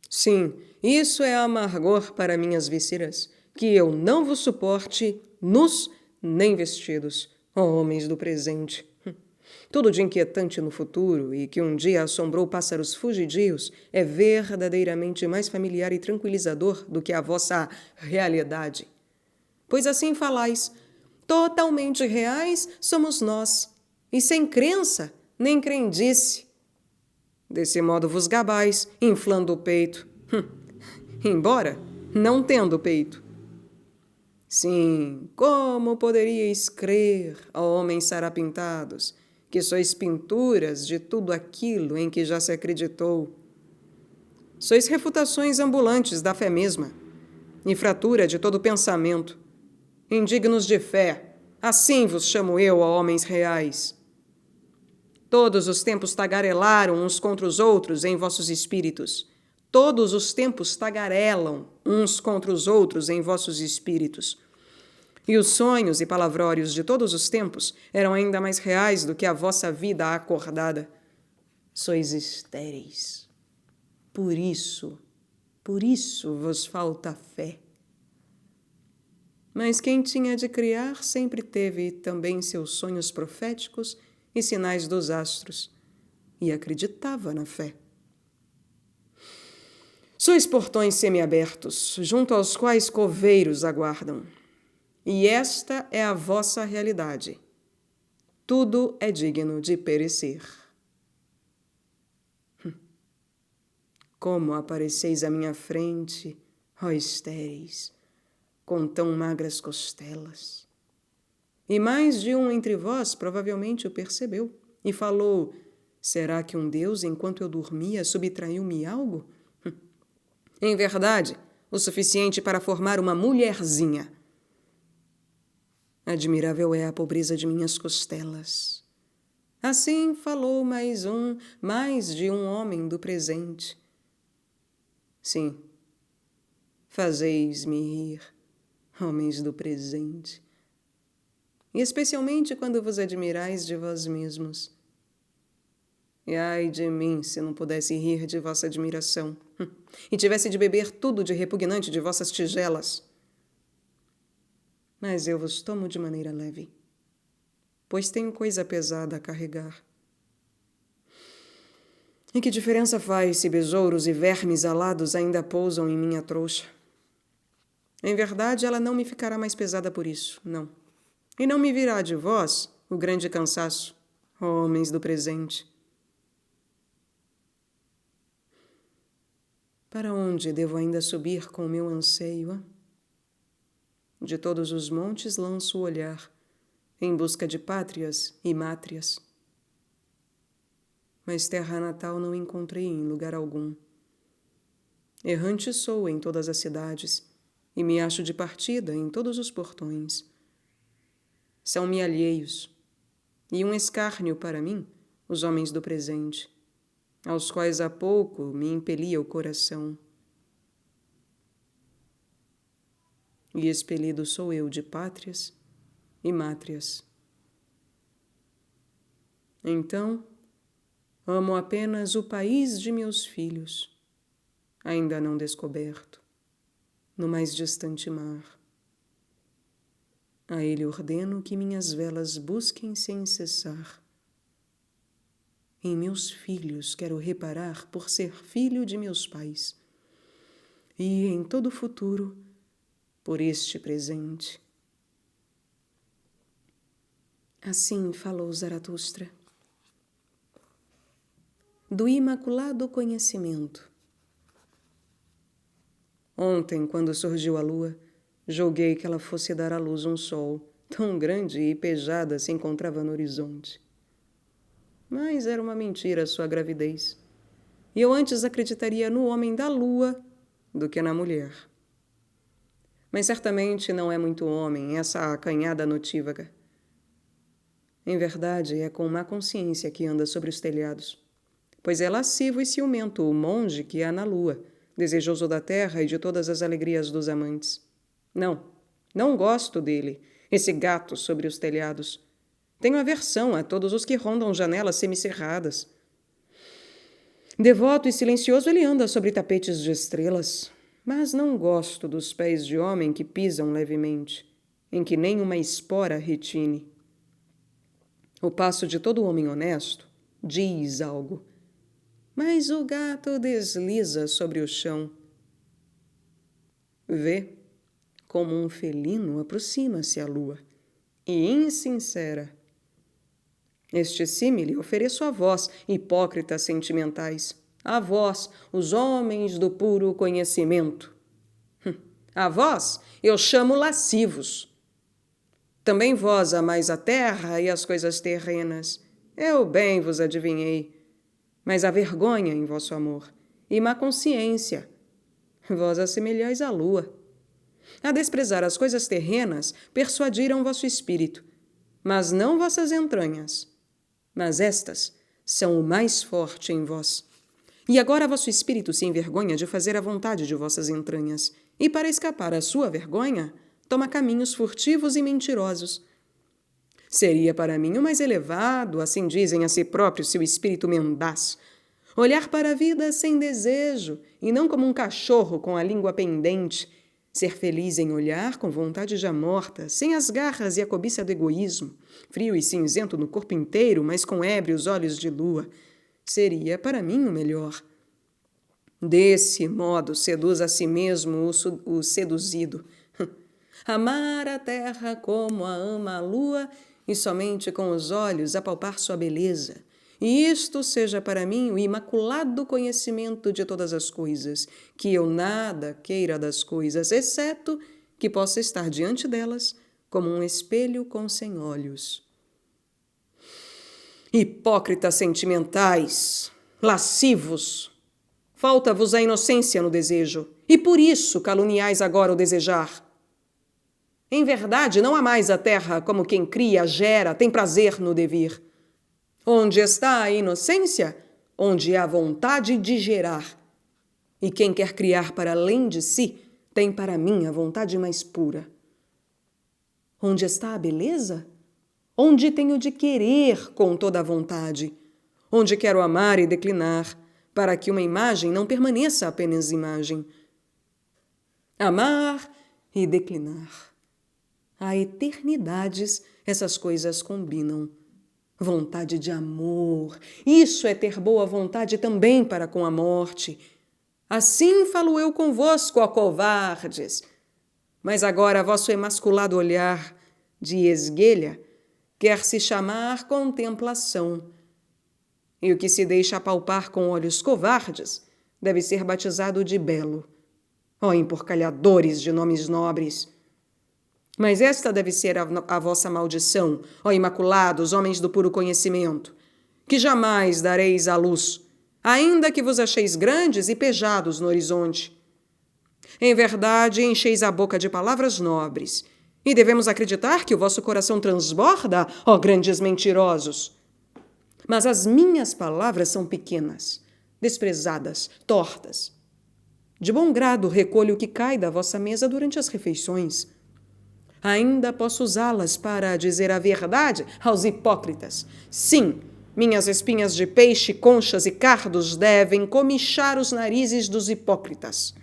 Sim, isso é amargor para minhas vísceras, que eu não vos suporte nus nem vestidos, ó homens do presente. Tudo de inquietante no futuro e que um dia assombrou pássaros fugidios é verdadeiramente mais familiar e tranquilizador do que a vossa realidade. Pois assim falais, totalmente reais somos nós, e sem crença nem crendice. Desse modo vos gabais, inflando o peito, embora não tendo peito. Sim, como poderíeis crer, ó homens sarapintados, que sois pinturas de tudo aquilo em que já se acreditou? Sois refutações ambulantes da fé mesma, e fratura de todo pensamento. Indignos de fé, assim vos chamo eu, ó homens reais. Todos os tempos tagarelaram uns contra os outros em vossos espíritos. Todos os tempos tagarelam uns contra os outros em vossos espíritos. E os sonhos e palavrórios de todos os tempos eram ainda mais reais do que a vossa vida acordada. Sois estéreis. Por isso vos falta fé. Mas quem tinha de criar sempre teve também seus sonhos proféticos e sinais dos astros, e acreditava na fé. Sois portões semiabertos, junto aos quais coveiros aguardam. E esta é a vossa realidade. Tudo é digno de perecer. Como apareceis à minha frente, ó estéreis, com tão magras costelas. E mais de um entre vós provavelmente o percebeu e falou: será que um Deus, enquanto eu dormia, subtraiu-me algo? Em verdade, o suficiente para formar uma mulherzinha. Admirável é a pobreza de minhas costelas. Assim falou mais de um homem do presente. Sim, fazeis-me rir, homens do presente. E especialmente quando vos admirais de vós mesmos. E ai de mim se não pudesse rir de vossa admiração, e tivesse de beber tudo de repugnante de vossas tigelas. Mas eu vos tomo de maneira leve, pois tenho coisa pesada a carregar. E que diferença faz se besouros e vermes alados ainda pousam em minha trouxa? Em verdade, ela não me ficará mais pesada por isso, não. E não me virá de vós o grande cansaço, ó homens do presente. Para onde devo ainda subir com o meu anseio? De todos os montes lanço o olhar, em busca de pátrias e mátrias. Mas terra natal não encontrei em lugar algum. Errante sou em todas as cidades, e me acho de partida em todos os portões. São-me alheios, e um escárnio para mim, os homens do presente, aos quais há pouco me impelia o coração. E expelido sou eu de pátrias e mátrias. Então, amo apenas o país de meus filhos, ainda não descoberto, no mais distante mar. A ele ordeno que minhas velas busquem sem cessar. Em meus filhos quero reparar por ser filho de meus pais, e em todo o futuro, por este presente. Assim falou Zaratustra. Do imaculado conhecimento. Ontem, quando surgiu a lua, julguei que ela fosse dar à luz um sol, tão grande e pejada se encontrava no horizonte. Mas era uma mentira a sua gravidez. E eu antes acreditaria no homem da lua do que na mulher. Mas certamente não é muito homem essa acanhada notívaga. Em verdade, é com má consciência que anda sobre os telhados, pois é lascivo e ciumento o monge que há na lua, desejoso da terra e de todas as alegrias dos amantes. Não gosto dele, esse gato sobre os telhados. Tenho aversão a todos os que rondam janelas semicerradas. Devoto e silencioso ele anda sobre tapetes de estrelas, mas não gosto dos pés de homem que pisam levemente, em que nem uma espora retine. O passo de todo homem honesto diz algo, mas o gato desliza sobre o chão. Vê como um felino aproxima-se à lua, e insincera. Este símile ofereço a vós, hipócritas sentimentais, a vós, os homens do puro conhecimento. A vós eu chamo lascivos. Também vós amais a terra e as coisas terrenas. Eu bem vos adivinhei. Mas há vergonha em vosso amor, e má consciência. Vós assemelhais à lua. A desprezar as coisas terrenas, persuadiram vosso espírito, mas não vossas entranhas. Mas estas são o mais forte em vós. E agora vosso espírito se envergonha de fazer a vontade de vossas entranhas, e para escapar à sua vergonha, toma caminhos furtivos e mentirosos. Seria para mim o mais elevado, assim dizem a si próprio seu espírito mendaz, olhar para a vida sem desejo, e não como um cachorro com a língua pendente, ser feliz em olhar com vontade já morta, sem as garras e a cobiça do egoísmo, frio e cinzento no corpo inteiro, mas com ébrios olhos de lua, seria para mim o melhor. Desse modo seduz a si mesmo o seduzido. Amar a terra como a ama a lua e somente com os olhos apalpar sua beleza. E isto seja para mim o imaculado conhecimento de todas as coisas, que eu nada queira das coisas, exceto que possa estar diante delas como um espelho com sem olhos. Hipócritas sentimentais, lascivos, falta-vos a inocência no desejo, e por isso caluniais agora o desejar. Em verdade, não amais a terra como quem cria, gera, tem prazer no devir. Onde está a inocência? Onde há vontade de gerar. E quem quer criar para além de si, tem para mim a vontade mais pura. Onde está a beleza? Onde tenho de querer com toda a vontade. Onde quero amar e declinar, para que uma imagem não permaneça apenas imagem. Amar e declinar. Há eternidades essas coisas combinam. Vontade de amor, isso é ter boa vontade também para com a morte. Assim falo eu convosco, ó covardes. Mas agora vosso emasculado olhar de esguelha, quer se chamar contemplação. E o que se deixa apalpar com olhos covardes deve ser batizado de belo. Ó emporcalhadores de nomes nobres! Mas esta deve ser a vossa maldição, ó imaculados, homens do puro conhecimento, que jamais dareis à luz, ainda que vos acheis grandes e pejados no horizonte. Em verdade, encheis a boca de palavras nobres, e devemos acreditar que o vosso coração transborda, ó grandes mentirosos. Mas as minhas palavras são pequenas, desprezadas, tortas. De bom grado recolho o que cai da vossa mesa durante as refeições. Ainda posso usá-las para dizer a verdade aos hipócritas. Sim, minhas espinhas de peixe, conchas e cardos devem comichar os narizes dos hipócritas.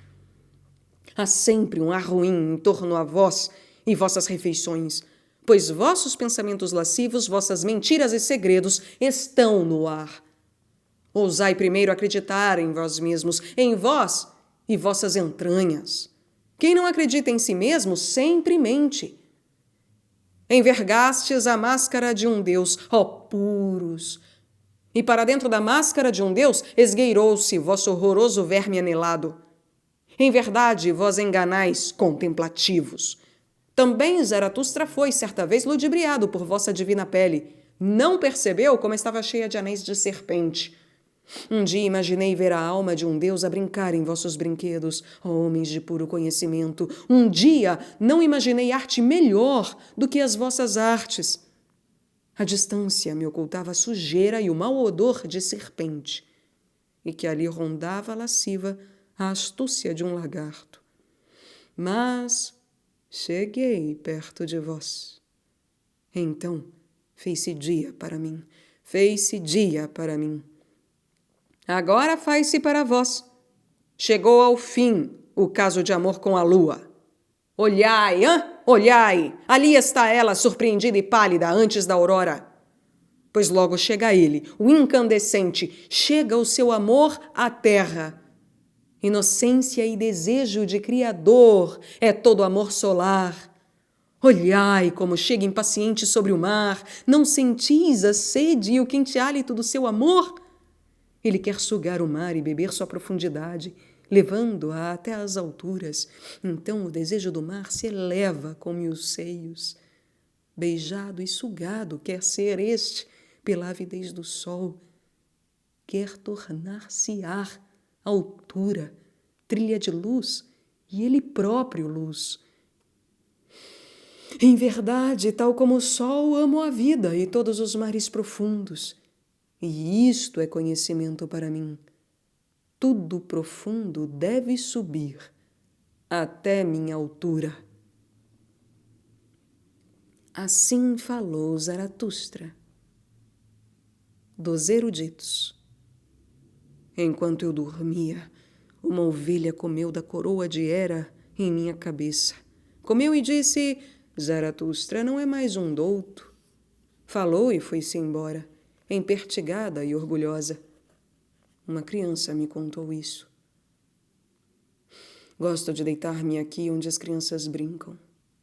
Há sempre um ar ruim em torno a vós e vossas refeições, pois vossos pensamentos lascivos, vossas mentiras e segredos estão no ar. Ousai primeiro acreditar em vós mesmos, em vós e vossas entranhas. Quem não acredita em si mesmo sempre mente. Envergastes a máscara de um Deus, ó puros, e para dentro da máscara de um Deus esgueirou-se vosso horroroso verme anelado. Em verdade, vós enganais, contemplativos. Também Zaratustra foi, certa vez, ludibriado por vossa divina pele. Não percebeu como estava cheia de anéis de serpente. Um dia imaginei ver a alma de um Deus a brincar em vossos brinquedos, ó homens de puro conhecimento. Um dia não imaginei arte melhor do que as vossas artes. A distância me ocultava a sujeira e o mau odor de serpente, e que ali rondava lasciva a astúcia de um lagarto. Mas cheguei perto de vós. Então fez-se dia para mim, fez-se dia para mim. Agora faz-se para vós. Chegou ao fim o caso de amor com a lua. Olhai, olhai! Ali está ela, surpreendida e pálida, antes da aurora. Pois logo chega ele, o incandescente, chega o seu amor à terra. Inocência e desejo de Criador é todo amor solar. Olhai como chega impaciente sobre o mar, não sentis a sede e o quente hálito do seu amor? Ele quer sugar o mar e beber sua profundidade, levando-a até as alturas. Então o desejo do mar se eleva com meus seios. Beijado e sugado quer ser este pela avidez do sol. Quer tornar-se ar, altura, trilha de luz, e ele próprio luz. Em verdade, tal como o sol, amo a vida e todos os mares profundos. E isto é conhecimento para mim. Tudo profundo deve subir até minha altura. Assim falou Zaratustra. Dos eruditos. Enquanto eu dormia, uma ovelha comeu da coroa de Hera em minha cabeça. Comeu e disse: Zaratustra não é mais um douto. Falou e foi-se embora, empertigada e orgulhosa. Uma criança me contou isso. Gosto de deitar-me aqui onde as crianças brincam,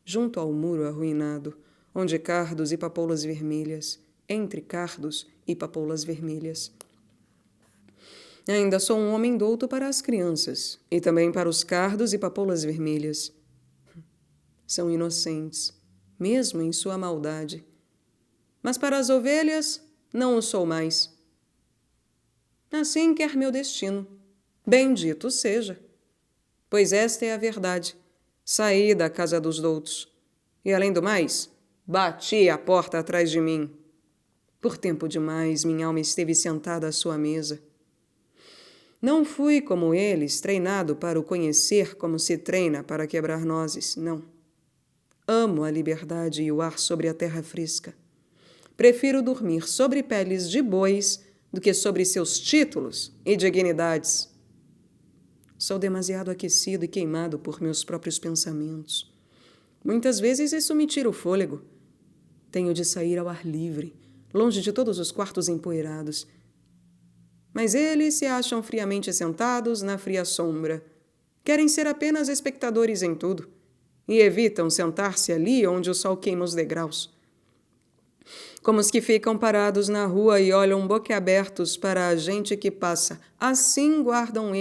junto ao muro arruinado, onde cardos e papoulas vermelhas, entre cardos e papoulas vermelhas. Ainda sou um homem douto para as crianças, e também para os cardos e papoulas vermelhas. São inocentes, mesmo em sua maldade. Mas para as ovelhas, não o sou mais. Assim quer meu destino. Bendito seja. Pois esta é a verdade. Saí da casa dos doutos. E, além do mais, bati a porta atrás de mim. Por tempo demais, minha alma esteve sentada à sua mesa. Não fui, como eles, treinado para o conhecer como se treina para quebrar nozes, não. Amo a liberdade e o ar sobre a terra fresca. Prefiro dormir sobre peles de bois do que sobre seus títulos e dignidades. Sou demasiado aquecido e queimado por meus próprios pensamentos. Muitas vezes isso me tira o fôlego. Tenho de sair ao ar livre, longe de todos os quartos empoeirados. Mas eles se acham friamente sentados na fria sombra. Querem ser apenas espectadores em tudo. e evitam sentar-se ali onde o sol queima os degraus. Como os que ficam parados na rua e olham boquiabertos para a gente que passa, assim aguardam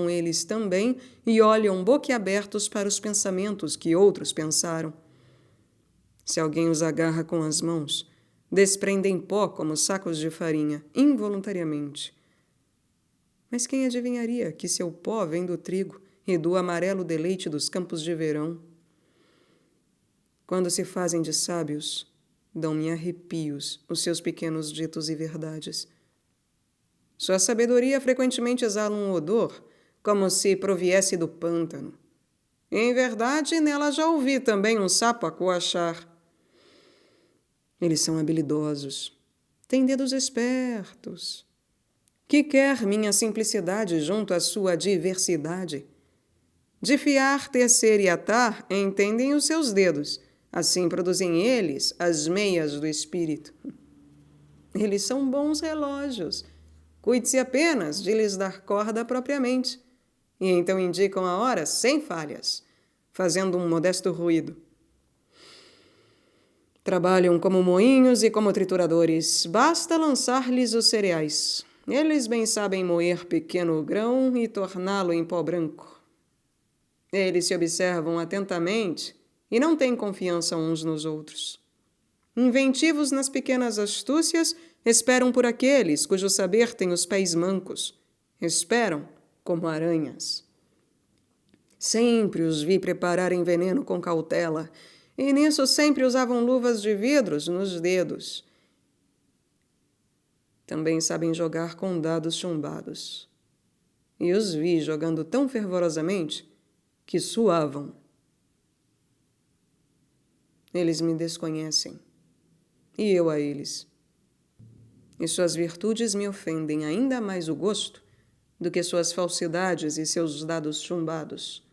eles também e olham boquiabertos para os pensamentos que outros pensaram. Se alguém os agarra com as mãos, desprendem pó como sacos de farinha, involuntariamente. Mas quem adivinharia que seu pó vem do trigo e do amarelo deleite dos campos de verão? Quando se fazem de sábios, dão-me arrepios os seus pequenos ditos e verdades. Sua sabedoria frequentemente exala um odor, como se proviesse do pântano. Em verdade, nela já ouvi também um sapo a coachar. Eles são habilidosos, têm dedos espertos. Que quer minha simplicidade junto à sua diversidade? De fiar, tecer e atar, entendem os seus dedos. Assim produzem eles as meias do espírito. Eles são bons relógios. Cuide-se apenas de lhes dar corda propriamente. E então indicam a hora sem falhas, fazendo um modesto ruído. Trabalham como moinhos e como trituradores. Basta lançar-lhes os cereais. Eles bem sabem moer pequeno grão e torná-lo em pó branco. Eles se observam atentamente e não têm confiança uns nos outros. Inventivos nas pequenas astúcias, esperam por aqueles cujo saber tem os pés mancos. Esperam como aranhas. Sempre os vi prepararem veneno com cautela, e nisso sempre usavam luvas de vidros nos dedos. Também sabem jogar com dados chumbados. E os vi jogando tão fervorosamente que suavam. Eles me desconhecem, e eu a eles. E suas virtudes me ofendem ainda mais o gosto do que suas falsidades e seus dados chumbados.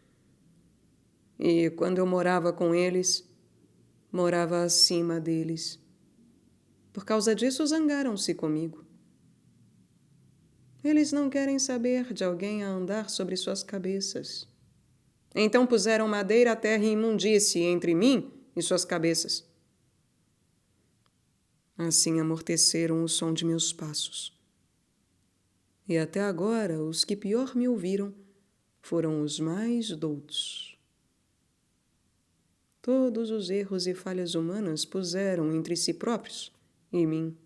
E quando eu morava com eles, morava acima deles. Por causa disso, zangaram-se comigo. Eles não querem saber de alguém a andar sobre suas cabeças. Então puseram madeira, terra e imundície entre mim e suas cabeças. Assim amorteceram o som de meus passos. E até agora, os que pior me ouviram foram os mais doutos. Todos os erros e falhas humanas puseram entre si próprios e mim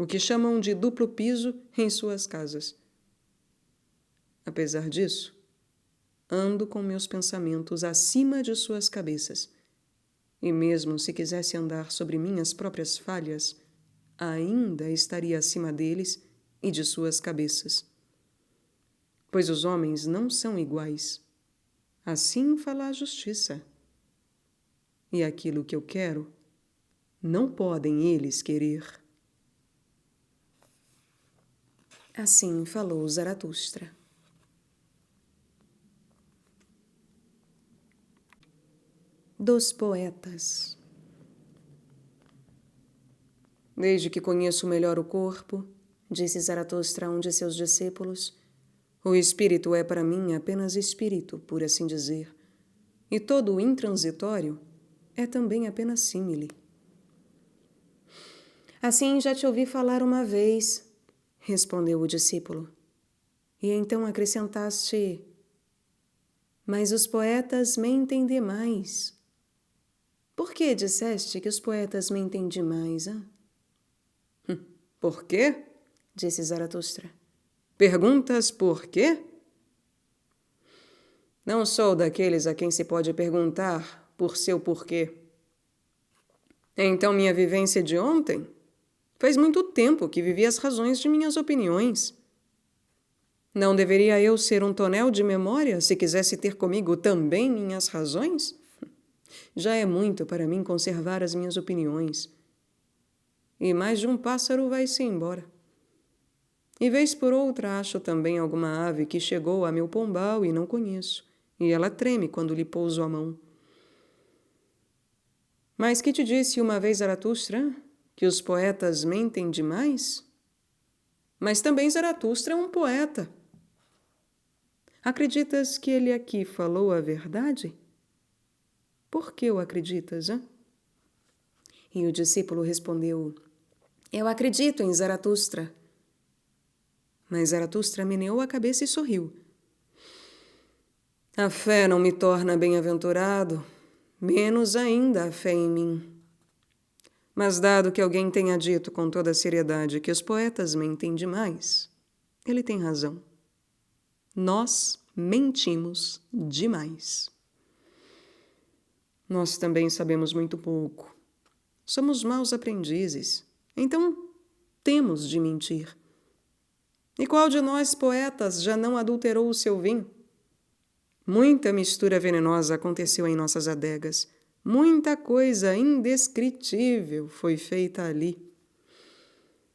o que chamam de duplo piso em suas casas. Apesar disso, ando com meus pensamentos acima de suas cabeças, e mesmo se quisesse andar sobre minhas próprias falhas, ainda estaria acima deles e de suas cabeças. Pois os homens não são iguais. Assim fala a justiça. E aquilo que eu quero, não podem eles querer. Assim falou Zaratustra. Dos poetas. Desde que conheço melhor o corpo, disse Zaratustra a um de seus discípulos, o espírito é para mim apenas espírito, por assim dizer, e todo o intransitório é também apenas símile. Assim já te ouvi falar uma vez, respondeu o discípulo. E então acrescentaste, mas os poetas mentem demais. Por que disseste que os poetas mentem demais, hein? Por quê? Disse Zaratustra. Perguntas por quê? Não sou daqueles a quem se pode perguntar por seu porquê. Então minha vivência de ontem? Faz muito tempo que vivi as razões de minhas opiniões. Não deveria eu ser um tonel de memória se quisesse ter comigo também minhas razões? Já é muito para mim conservar as minhas opiniões. E mais de um pássaro vai-se embora. E vez por outra acho também alguma ave que chegou a meu pombal e não conheço, e ela treme quando lhe pouso a mão. Mas que te disse uma vez Zaratustra? Que os poetas mentem demais? Mas também Zaratustra é um poeta. Acreditas que ele aqui falou a verdade? Por que o acreditas, hã? E o discípulo respondeu: Eu acredito em Zaratustra. Mas Zaratustra meneou a cabeça e sorriu. A fé não me torna bem-aventurado, menos ainda a fé em mim. Mas dado que alguém tenha dito com toda seriedade que os poetas mentem demais, ele tem razão. Nós mentimos demais. Nós também sabemos muito pouco. Somos maus aprendizes, então temos de mentir. E qual de nós, poetas, já não adulterou o seu vinho? Muita mistura venenosa aconteceu em nossas adegas. Muita coisa indescritível foi feita ali.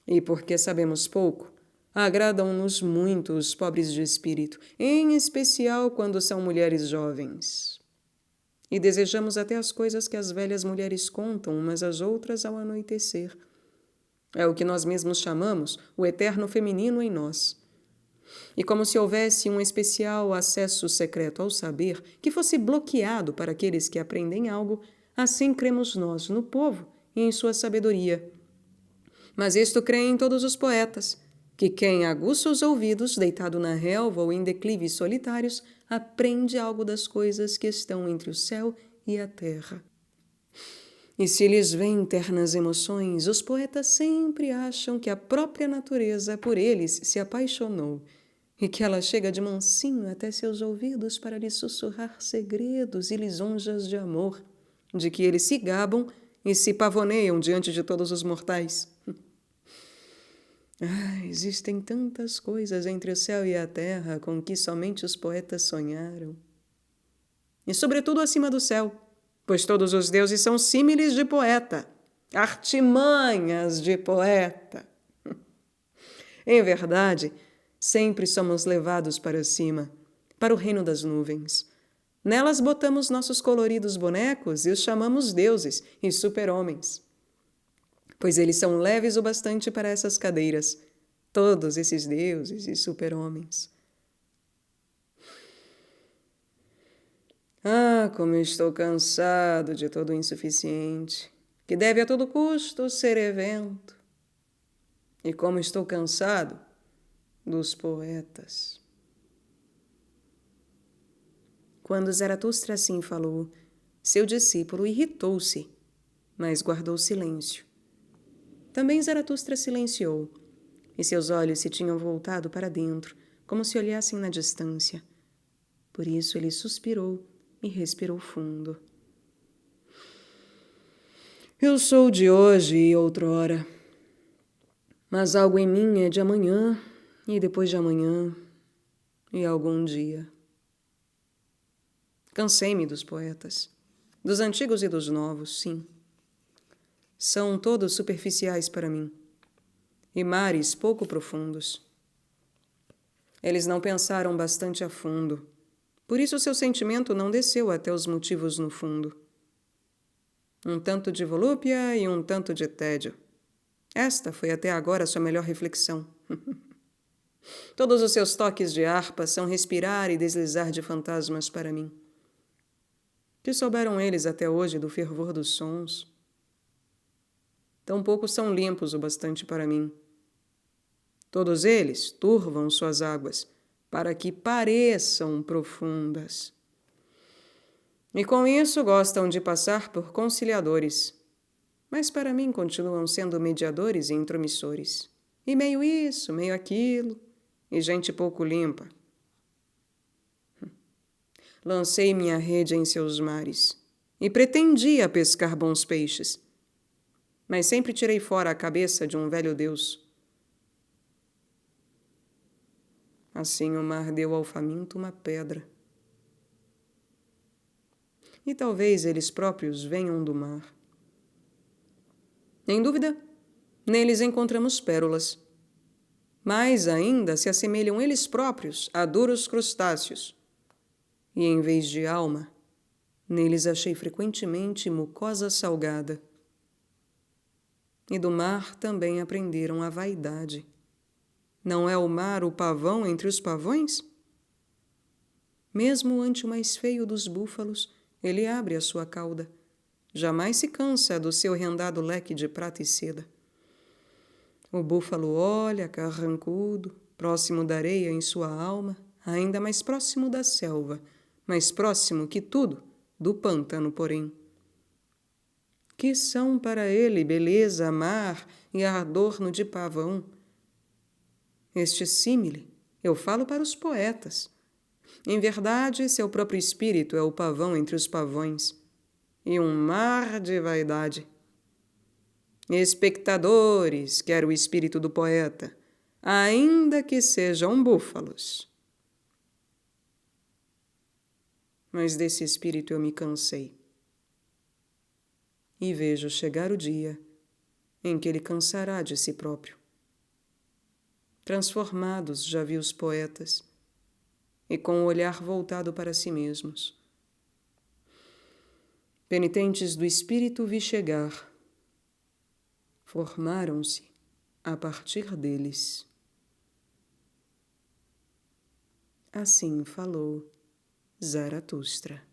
E porque sabemos pouco, agradam-nos muito os pobres de espírito, em especial quando são mulheres jovens. E desejamos até as coisas que as velhas mulheres contam umas às outras ao anoitecer. É o que nós mesmos chamamos o eterno feminino em nós. E como se houvesse um especial acesso secreto ao saber que fosse bloqueado para aqueles que aprendem algo, assim cremos nós no povo e em sua sabedoria. Mas isto creem todos os poetas, que quem aguça os ouvidos, deitado na relva ou em declives solitários, aprende algo das coisas que estão entre o céu e a terra. E se lhes vêm ternas emoções, os poetas sempre acham que a própria natureza por eles se apaixonou e que ela chega de mansinho até seus ouvidos para lhes sussurrar segredos e lisonjas de amor, de que eles se gabam e se pavoneiam diante de todos os mortais. Existem tantas coisas entre o céu e a terra com que somente os poetas sonharam. E sobretudo acima do céu, pois todos os deuses são símiles de poeta, artimanhas de poeta. Em verdade, sempre somos levados para cima, para o reino das nuvens. Nelas botamos nossos coloridos bonecos e os chamamos deuses e super-homens. Pois eles são leves o bastante para essas cadeiras, todos esses deuses e super-homens. Como eu estou cansado de todo o insuficiente, que deve a todo custo ser evento. E como estou cansado dos poetas. Quando Zaratustra assim falou, seu discípulo irritou-se, mas guardou silêncio. Também Zaratustra silenciou, e seus olhos se tinham voltado para dentro, como se olhassem na distância. Por isso ele suspirou e respirou fundo. Eu sou de hoje e outrora, mas algo em mim é de amanhã e depois de amanhã e algum dia. Cansei-me dos poetas, dos antigos e dos novos, sim. São todos superficiais para mim, e mares pouco profundos. Eles não pensaram bastante a fundo, por isso seu sentimento não desceu até os motivos no fundo. Um tanto de volúpia e um tanto de tédio. Esta foi até agora sua melhor reflexão. Todos os seus toques de harpa são respirar e deslizar de fantasmas para mim. Que souberam eles até hoje do fervor dos sons? Tampouco são limpos o bastante para mim. Todos eles turvam suas águas, para que pareçam profundas. E com isso gostam de passar por conciliadores, mas para mim continuam sendo mediadores e intromissores. E meio isso, meio aquilo, e gente pouco limpa. Lancei minha rede em seus mares, e pretendia pescar bons peixes, mas sempre tirei fora a cabeça de um velho deus. Assim o mar deu ao faminto uma pedra. E talvez eles próprios venham do mar. Em dúvida, neles encontramos pérolas. Mais ainda se assemelham eles próprios a duros crustáceos. E em vez de alma, neles achei frequentemente mucosa salgada. E do mar também aprenderam a vaidade. Não é o mar o pavão entre os pavões? Mesmo ante o mais feio dos búfalos, ele abre a sua cauda. Jamais se cansa do seu rendado leque de prata e seda. O búfalo olha, carrancudo, próximo da areia em sua alma, ainda mais próximo da selva, mais próximo que tudo do pântano, porém. Que são para ele beleza, mar e ardor de pavão? Este símile eu falo para os poetas. Em verdade, seu próprio espírito é o pavão entre os pavões, e um mar de vaidade. Espectadores, quer o espírito do poeta, ainda que sejam búfalos. Mas desse espírito eu me cansei. E vejo chegar o dia em que ele cansará de si próprio. Transformados já vi os poetas, e com o olhar voltado para si mesmos. Penitentes do espírito vi chegar. Formaram-se a partir deles. Assim falou Zaratustra.